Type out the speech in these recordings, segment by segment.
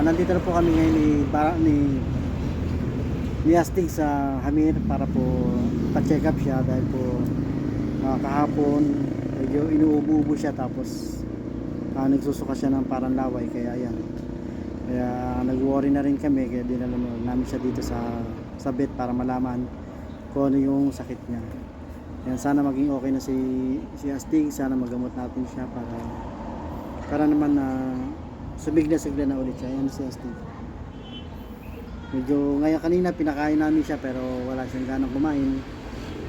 nandito na po kami ngayon ni Astig sa Hamir para po pa-check up siya dahil po kahapon medyo inuubo-ubo siya, tapos nagsusuka siya ng parang laway, kaya ayan. Kaya nag-worry na rin kami, kaya dinala namin siya dito sa vet para malaman kung ano yung sakit niya. Yan, sana maging okay na si Astig, sana magamot natin siya para naman sumigla-sigla na ulit siya. Yan si Astig. Medyo ngayon kanina pinakain namin siya pero wala siyang ganang kumain.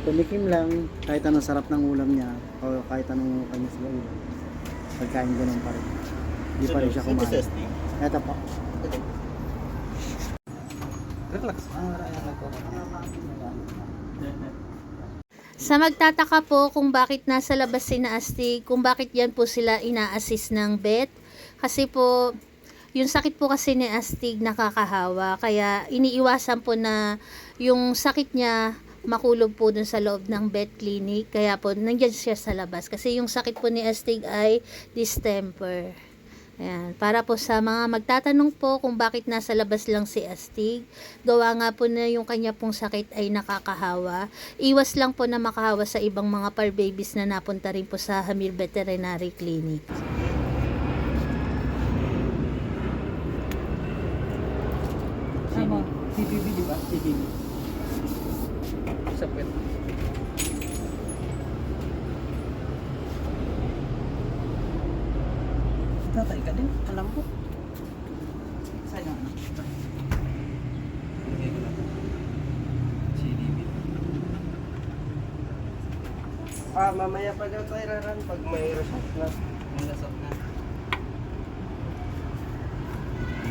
Tumikim lang kahit anong sarap ng ulam niya o kahit anong kanya sila ulam. Pagkain ganun pa rin. Hindi pa rin siya kumain. Eto po. Relax. Sa magtataka po kung bakit nasa labas si Astig, kung bakit yan po sila ina-assist ng vet. Kasi po, yung sakit po kasi ni Astig nakakahawa. Kaya iniiwasan po na yung sakit niya makulog po dun sa loob ng vet clinic. Kaya po, nandiyan siya sa labas. Kasi yung sakit po ni Astig ay distemper. Ayan, para po sa mga magtatanong po kung bakit nasa labas lang si Astig, gawa nga po na yung kanya pong sakit ay nakakahawa. Iwas lang po na makahawa sa ibang mga par babies na napunta rin po sa Hamir Veterinary Clinic. Tama. CBB, di ba? CBB. Sa pet. Tatay ka din. Alam ko. Sayang. CDB. Mamaya pa daw tayo raran pag may result na. May lasot na.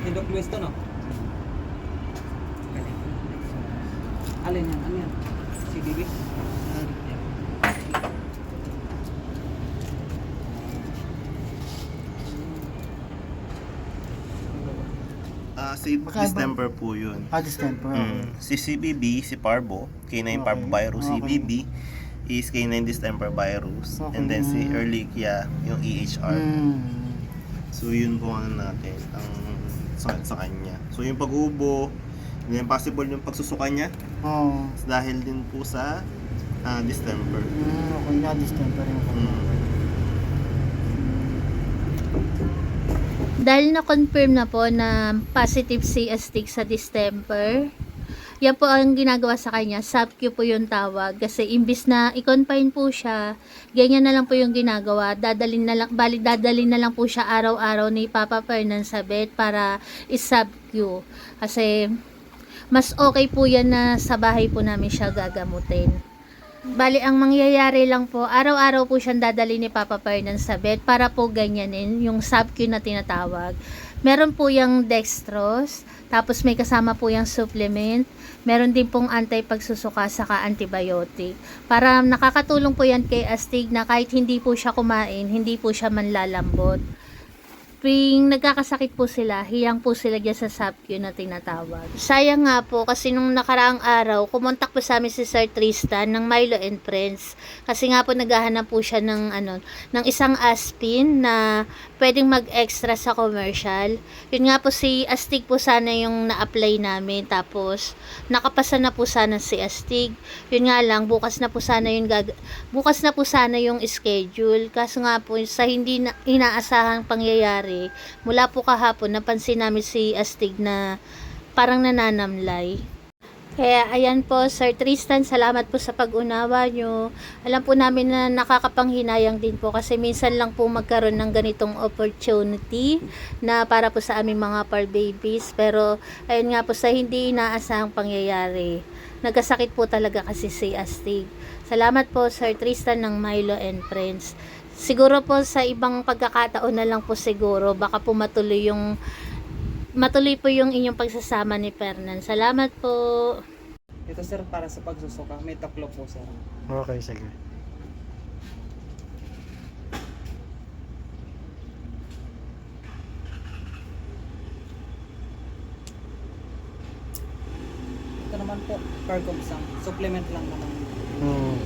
Hindok Luis to, no? Alin yan? Ano yan? CDB? Si Distemper po yun. Distemper. Si CBB, si Parvo, Canine Parvovirus. Okay. CBB is Canine Distemper Virus. Okay. And then si Ehrlichia, yung EHR. Mm. So yun po ano natin, ang sakit sa kanya. So yung pag-ubo, then possible yung pagsusuka niya Oh. dahil din po sa distemper. Okay na, distemper yung kanya. Dahil na-confirm na po na positive si Astig sa distemper, yan po ang ginagawa sa kanya, sub-Q po yung tawag. Kasi imbis na i-confine po siya, ganyan na lang po yung ginagawa. Dadalin na lang po siya araw-araw ni Papa Fernan sa vet para is-sub-Q. Kasi mas okay po yan na sa bahay po namin siya gagamutin. Bali, ang mangyayari lang po, araw-araw po siyang dadali ni Papa Fernan sa vet para po ganyanin yung sub-Q na tinatawag. Meron po yung dextrose, tapos may kasama po yung supplement, meron din pong anti-pagsusuka saka antibiotic. Para nakakatulong po yan kay Astig na kahit hindi po siya kumain, hindi po siya manlalambot. Tuwing nagkakasakit po sila, hiyang po sila dyan sa sub-Q na tinatawag. Sayang nga po kasi nung nakaraang araw, kumontak po sa amin si Sir Tristan ng Milo and Friends. Kasi nga po naghahanap po siya ng isang aspin na pwedeng mag-extra sa commercial. Yun nga po si Astig po sana yung na-apply namin. Tapos nakapasa na po sana si Astig. Yun nga lang, bukas na po sana yung schedule. Kaso nga po sa hindi inaasahang pangyayari, mula po kahapon napansin namin si Astig na parang nananamlay. Kaya ayan po, Sir Tristan, salamat po sa pag-unawa nyo. Alam po namin na nakakapanghinayang din po kasi minsan lang po magkaroon ng ganitong opportunity na para po sa aming mga par babies. Pero ayun nga po, sa hindi inaasahang pangyayari, nagkasakit po talaga kasi si Astig. Salamat po, Sir Tristan ng Milo and Friends. Siguro po sa ibang pagkakataon na lang po siguro, baka po matuloy po yung inyong pagsasama ni Fernan. Salamat po. Ito sir, para sa pagsusuka. May taklo po sir. Okay, sige. Ito naman po, Cargomsang. Supplement lang naman. Oops.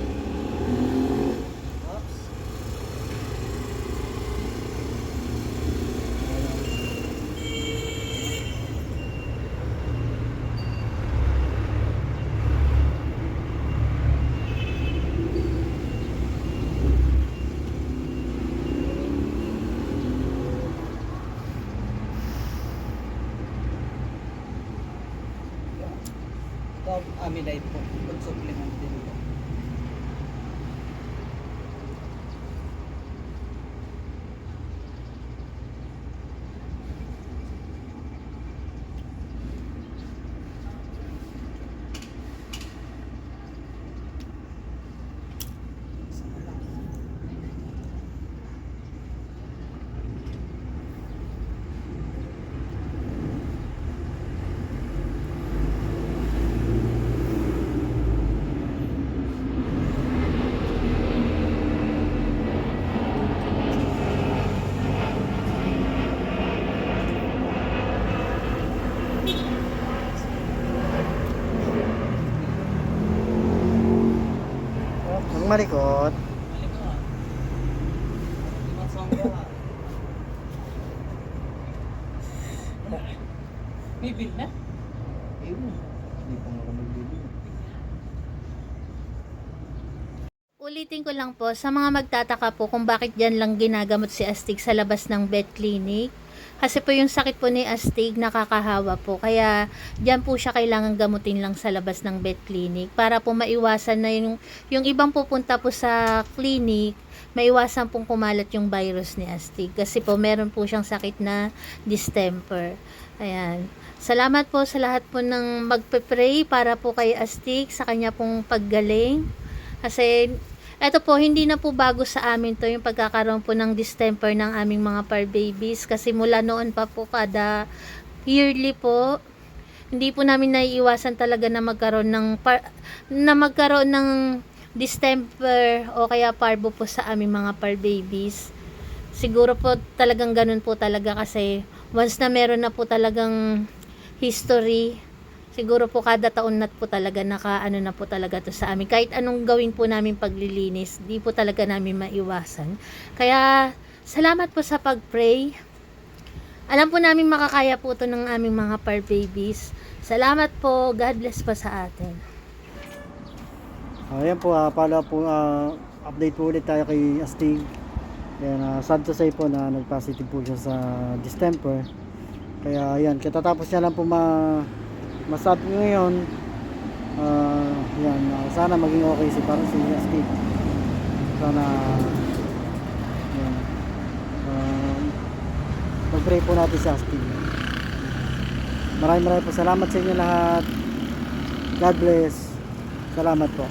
amidite po. Food supplement din po. Ang malikot. May bill na? Hindi pa nga kami bibili. Ulitin ko lang po, sa mga magtataka po kung bakit dyan lang ginagamot si Astig sa labas ng vet clinic. Kasi po yung sakit po ni Astig nakakahawa po. Kaya dyan po siya kailangan gamutin lang sa labas ng vet clinic. Para po maiwasan na yung ibang pupunta po sa clinic, maiwasan pong kumalat yung virus ni Astig. Kasi po meron po siyang sakit na distemper. Ayan. Salamat po sa lahat po ng magpe-pray para po kay Astig sa kanya pong paggaling. Kasi eto po, hindi na po bago sa amin to yung pagkakaroon po ng distemper ng aming mga par babies. Kasi mula noon pa po kada yearly po, hindi po namin naiiwasan talaga na magkaroon ng distemper o kaya parvo po sa aming mga par babies. Siguro po talagang ganun po talaga kasi once na meron na po talagang history, siguro po kada taon na po talaga nakaano na po talaga to sa amin. Kahit anong gawin po namin paglilinis, di po talaga namin maiwasan. Kaya salamat po sa pag-pray. Alam po namin makakaya po to ng aming mga par babies. Salamat po. God bless po sa atin. Ayan po, follow up po, update po ulit tayo kay Astig. Ayan, sad to say po na nag-positive po siya sa distemper. Kaya ayan, katatapos niya lang po masabi ngayon. Yan, sana maging okay si Astig. Sana yan, mag-pray po natin si Astig. Maraming po salamat sa inyo lahat. God bless. Salamat po.